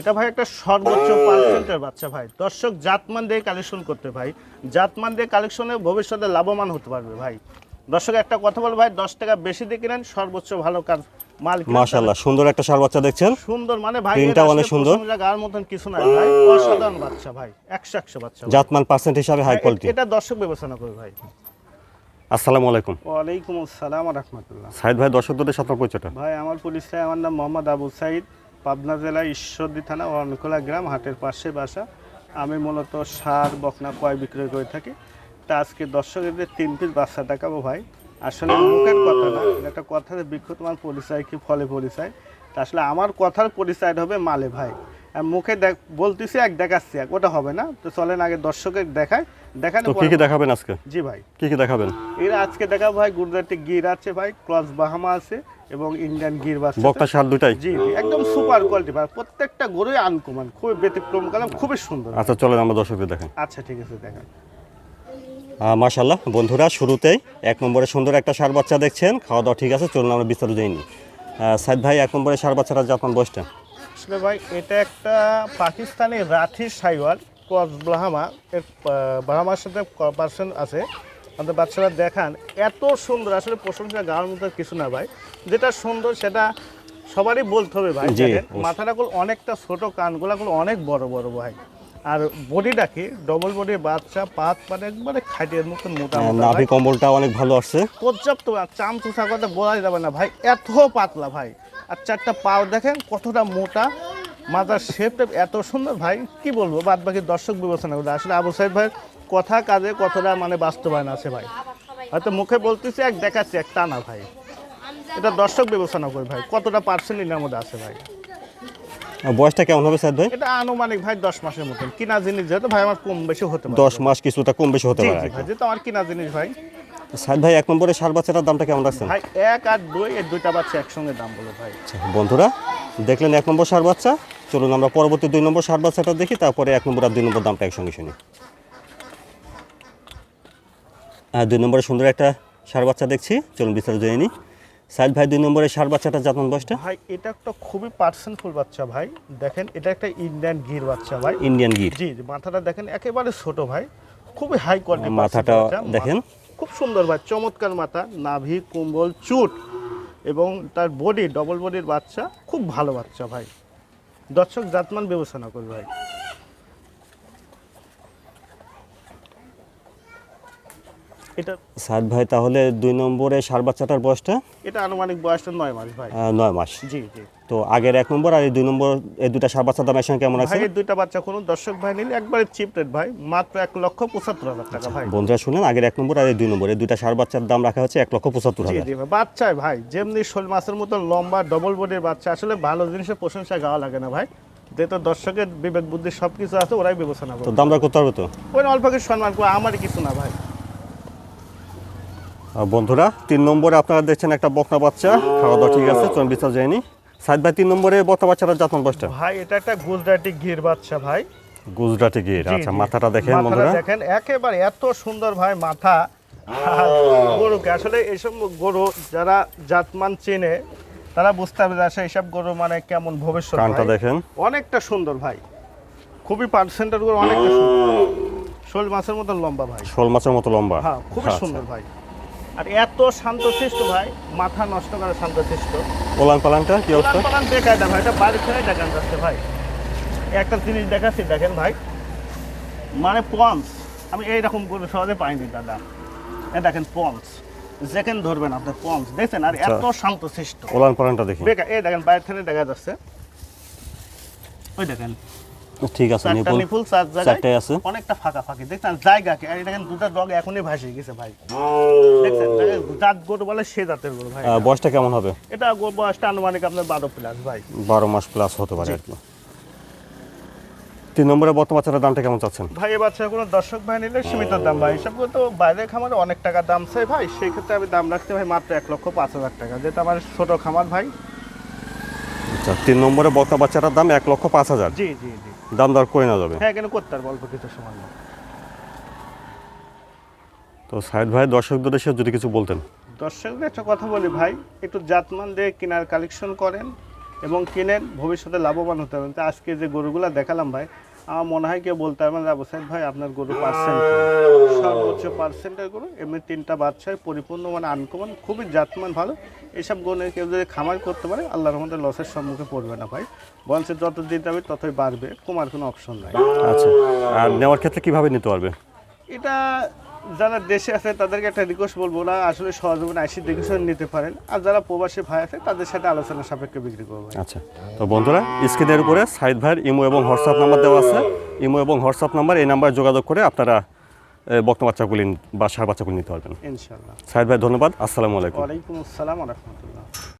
এটা ভাই একটা সর্বোচ্চ পার্সেন্টের বাচ্চা ভাই। দর্শক জাতমান দিয়ে কালেকশন করতে ভাই, জাতমান দিয়ে কালেকশনে ভবিষ্যতে লাভবান হতে পারবে ভাই। দর্শক একটা কথা বল ভাই, 10 টাকা বেশি দিয়ে কিনেন, সর্বোচ্চ ভালো কাজ মাল কিনেন। মাশাআল্লাহ, সুন্দর একটা ষাঁড় বাচ্চা দেখছেন। সুন্দর মানে ভাই, প্রিন্টটা অনেক সুন্দর। গার মতন কিছু নাই ভাই, অসাধারণ বাচ্চা ভাই, 100 বাচ্চা ভাই। জাতমান পার্সেন্ট হিসাবে হাই কোয়ালিটি। এটা দর্শক বিবেচনা করে ভাই। আসসালামু আলাইকুম। ওয়ালাইকুম আসসালাম ওয়া রাহমাতুল্লাহ। সাইদ ভাই, দর্শকদের সাথে আপনার পরিচয়টা। ভাই আমার পরিচয়, আমার নাম মোহাম্মদ আবু সাইদ, পাবনা জেলা ঈশ্বরদী থানা অনকোলা গ্রাম, হাটের পাশে বাসা। আমি মূলত ষাঁড় বকনা ক্রয় বিক্রয় করে থাকি। তা আজকে দর্শকদের 3 পিস বাচ্চা দেখাবো ভাই। আসলে মুখের কথা না, এটা একটা কথার বৃক্ষ, তোমার পরিচয় কি ফলে পরিচয়। তা আসলে আমার কথার পরিচয় হবে মালে ভাই। আর মুখে বলতেছি এক, দেখাচ্ছি এক, ওটা হবে না। তো চলেন আগে দর্শকের দেখানো। তো কি দেখাবেন আজকে? জি ভাই, কি দেখাবেন? এরা আজকে দেখাবো ভাই, গুজরাটি গির আছে ভাই, ক্রস বাহামা আছে এবং ইন্ডিয়ান গির বাচ্চা। বকনা ষাঁড় দুটাই? জি জি, একদম সুপার কোয়ালিটি ভাই, প্রত্যেকটা গরুই আনকমন, খুবই ব্যতিক্রম কালাম, খুবই সুন্দর। আচ্ছা চলেন আমরা দর্শকদের দেখেন। আচ্ছা ঠিক আছে, দেখেন। মাশাআল্লাহ বন্ধুরা, শুরুতেই 1 নম্বরে সুন্দর একটা ষাঁড় বাচ্চা দেখছেন। খাওয়া দাওয়া ঠিক আছে, চলুন আমরা বিস্তারিত যাইনি। সাইদ ভাই, 1 নম্বরে ষাঁড় বাচ্চাটা জাতমান বয়সটা? আসলে ভাই এটা একটা পাকিস্তানি রাঠি সাইওয়াল ক্রস ব্রাহ্মা, এর ব্রাহ্মার সাথে পার্সেন্ট আছে। আমাদের বাচ্চারা দেখান এত সুন্দর, আসলে প্রশংসা গাওয়ার মতো কিছু না ভাই। যেটা সুন্দর সেটা সবারই বলতে হবে ভাই। দেখেন মাথাটাগুলো অনেকটা ছোট, কানগুলাগুলো অনেক বড় বড় ভাই। আর বডিটা কি ডবল বডির বাচ্চা, পাত মানে একবারে খাটিয়ার মতন মোটা মোটা। নাভি কম্বলটা অনেক ভালো আসছে, পর্যাপ্ত। চাম চুষা কথা বলা যাবে না ভাই, এত পাতলা ভাই। আর 4টা পাও দেখেন কতটা মোটা, মাথার শেপটা এত সুন্দর ভাই, কি বলবো, বাদ বাকি দর্শক বিবেচনা করে। আসলে আবু সাইদ ভাই কথা কাজে কতটা মানে বাস্তবায়ন আছে ভাই। হয়তো মুখে বলতেছি এক, দেখাচ্ছি এক, তা না ভাই। এটা দর্শক বিবেচনা করে ভাই, কতটা পার্সেন্ট এর মধ্যে আছে ভাই। বয়সটা কেমন হবে সাইদ ভাই? এটা আনুমানিক ভাই 10 মাসের মতন। কিনা জিনিস যেহেতু ভাই আমার কম বেশি হতে পারে। 10 মাস, কিছুটা কম বেশি হতে পারে। ভাই যেহেতু আমার কিনা জিনিস ভাই। সাইদ ভাই, 1 নম্বরে ষাঁড় বাচ্চাটার দামটা কেমন রাখছেন? ভাই 1 আর 2 এই দুইটা বাচ্চা একসঙ্গে দাম বলো ভাই। বন্ধুরা দেখলেন 1 নম্বর ষাঁড় বাচ্চা। চলুন আমরা পরবর্তী 2 নম্বর ষাঁড় বাচ্চাটা দেখি, তারপরে 1 নম্বর আর 2 নম্বর দামটা একসঙ্গে শুনি। 2 নম্বরে সুন্দর একটা ষাঁড় বাচ্চা দেখছি, চলুন বিস্তারিত জেনে নিই। সাইদ ভাই, 2 নম্বরে ষাঁড় বাচ্চাটা জাতমান বয়সটা? ভাই এটা একটা খুবই পার্সেন্টফুল বাচ্চা ভাই। দেখেন এটা একটা ইন্ডিয়ান গির বাচ্চা ভাই। ইন্ডিয়ান গির? জি জি, মাথাটা দেখেন একেবারে ছোট ভাই, খুবই হাই কোয়ালিটি। মাথাটা দেখেন খুব সুন্দর ভাই, চমৎকার মাথা, নাভি কুম্বল চুট এবং তার বডি ডবল বডির বাচ্চা, খুব ভালো বাচ্চা ভাই। দর্শক জাতমান বিবেচনা করবে ভাই। এটা সাইদ ভাই, তাহলে 2 নম্বরে ষাঁড় বাচ্চাটার বয়সটা? এটা আনুমানিক বয়সটা 9 মাস ভাই। 9 মাস? জি জি। তো আগের 1 নম্বর আর এই 2 নম্বর, এই দুটা ষাঁড় বাচ্চার দাম একসঙ্গে কেমন আছে? ভাই এই দুইটা বাচ্চা কোনো দর্শক ভাই নিলে একবারে চিপ রেট ভাই, মাত্র 1,75,000 টাকা ভাই। বন্ধুরা শুনেন, আগের 1 নম্বর আর এই 2 নম্বর, এই দুটা ষাঁড় বাচ্চার দাম রাখা হচ্ছে 1,75,000। জি জি ভাই, বাচ্চায় ভাই যেমনি শোল মাছের মতো লম্বা ডবল বডির বাচ্চা। আসলে ভালো জিনিসের প্রশংসা গাওয়া লাগে না ভাই, যেহেতু দর্শকের বিবেক বুদ্ধি সব কিছু আছে, ওরাই বিবেচনা তো করে। দাম দর করতে হবে তো? ওই অল্প কিছু সম্মান করে, আমারই কিছু না ভাই। বন্ধুরা 3 নম্বরে আপনারা দেখছেন একটা বকনা বাচ্চা, খাওয়া দাওয়া ঠিক আছে, চলুন বিস্তারিত যায়নি। সাইদ ভাই, 3 নম্বরে বকনা বাচ্চাটার জাতমান বয়সটা? ভাই এটা একটা গুজরাটি গির বাচ্চা ভাই। গুজরাটি গির? জি, আচ্ছা, জি। মাথাটা দেখেন মাথাটা বন্ধুরা, দেখেন একেবারে এত সুন্দর ভাই মাথা। গরুকে আসলে এইসব গরু যারা জাতমান চেনে তারা বুঝতে হবে যে আসলে এইসব গরু মানে কেমন ভবিষ্যৎ। কানটা ভাই দেখেন অনেকটা সুন্দর ভাই, খুবই পার্সেন্টের গরু, অনেকটা সুন্দর, শোল মাছের মতো লম্বা ভাই। শোল মাছের মতো লম্বা? হ্যাঁ, খুবই আচ্ছা। সুন্দর ভাই। আর এত শান্তশিষ্ট ভাই, মাথা নষ্ট করে শান্তশিষ্ট। ওলান পালানটা কি অবস্থা? পালান বেকায়দা ভাই, এটা বাড়ি থেকে দেখান যাচ্ছে ভাই। একটা জিনিস দেখাচ্ছি দেখেন ভাই, মানে পন্স আমি এইরকম গরু সহজে পাইনি দাদা। এ দেখেন পন্স, যেখানে ধরবেন আপনি পন্স দেখছেন, আর এত শান্তশিষ্ট। ওলান পালানটা দেখি। এই দেখেন বাইরে থেকে দেখা যাচ্ছে, ওই দেখেন ঠিক আছে, চারটা নিপুল নিপুল, 4 জায়গায় চারটাই আছে। অনেকটা ফাঁকা ফাঁকি দেখছেন জায়গাকে। আর দেখেন দুটা ডগ এখনই ভাসিয়ে গেছে ভাই, দেখছেন জাত গরু বলে সে জাতের গরু ভাই। বয়সটা কেমন হবে? এটা বয়সটা আনুমানিক আপনার 12 প্লাস ভাই। 12 মাস প্লাস হতে পারে আর কি। 3 নম্বরে বর্তমান বাচ্চাটার দামটা কেমন চাচ্ছেন? ভাই এ বাচ্চা কোনো দর্শক ভাই নিলে সীমিত দাম ভাই, হিসাব করে তো বাইরের খামারে অনেক টাকা দাম চাই ভাই, সেই ক্ষেত্রে আমি দাম রাখতে ভাই মাত্র 1,05,000 টাকা, যেটা আমার ছোট খামার ভাই। আচ্ছা, 3 নম্বরে বর্তমান বাচ্চাটার দাম 1,05,000। জি জি জি। দাম দর করে না যাবে? হ্যাঁ, কেন করতে পারবো অল্প কিছু সময়। তো সাইদ ভাই, দর্শকদের এসে যদি কিছু বলতেন। দর্শকদের একটা কথা বলি ভাই, একটু জাতমান দিয়ে কেনার কালেকশন করেন, এবং কিনেন, ভবিষ্যতে লাভবান হতে পারবেন। তো আজকে যে গরুগুলা দেখালাম ভাই, আমার মনে হয় কেউ বলতে পারবেন আবু সাইদ ভাই আপনার গরু পার্সেন্ট সর্বোচ্চ পার্সেন্টের গরু, এমনি 3টা বাচ্চায় পরিপূর্ণ মানে আনকমন, খুবই জাতমান ভালো। এইসব গরু কেউ যদি খামার করতে পারে আল্লাহর রহমতে লসের সম্মুখে পড়বে না ভাই। বলছে যত দিতে হবে ততই বাড়বে, কমার কোনো অপশন নাই। আচ্ছা, আর নেওয়ার ক্ষেত্রে কিভাবে নিতে পারবে? এটা যারা দেশে আছে তাদেরকে একটা রিকোয়েস্ট বলবো না, আসলে সহযোগিতা আইসি দেখে শুনে নিতে পারেন, আর যারা প্রবাসী ভাই আছে তাদের সাথে আলোচনা সাপেক্ষে বিক্রি করবো। আচ্ছা, তো বন্ধুরা স্ক্রিনের উপরে সাইদ ভাইয়ের ইমো এবং হোয়াটসঅ্যাপ নাম্বার দেওয়া আছে। ইমো এবং হোয়াটসঅ্যাপ নাম্বার, এই নাম্বারে যোগাযোগ করে আপনারা বকনা বাচ্চাগুলি বা ষাঁড় বাচ্চাগুলি নিতে পারবেন। ইনশাআল্লাহ। সাইদ ভাই ধন্যবাদ, আসসালামু আলাইকুম। ওয়ালাইকুম আসসালাম ওয়া রাহমাতুল্লাহ।